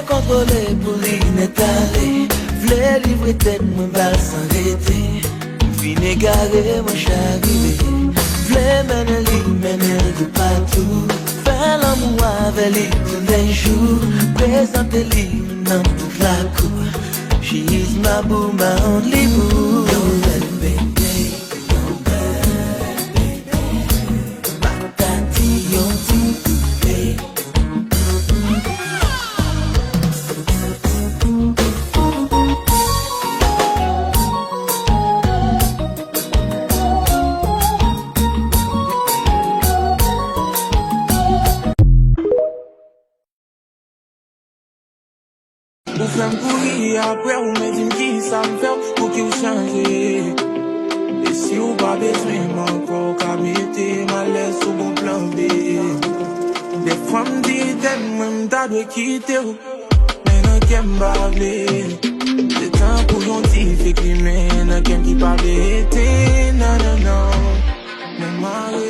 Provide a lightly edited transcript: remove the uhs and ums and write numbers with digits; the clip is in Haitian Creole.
contrôler pour l'inétaler. V'lais livrer tête, moi balle sans arrêter. Fin égaré, moi j'arrivé. V'lais mener de partout. Faire l'amour avec lui tous les jours. Présenter lui dans toute la cour. She is my boo, my only boo. Don't let it be. Ou fèm kouri apre ou mè dim ki sa m'fèw pou ki ou chanje. E si ou pa bezwen m'ankor ka mette ma lès ou bon plan B. De fwa m'di ten mwen m'ta dwe kite ou, men nan kem bavle. De tan pou yon ti fek li men nan kem ki pa vete. Nan nan nan, men mare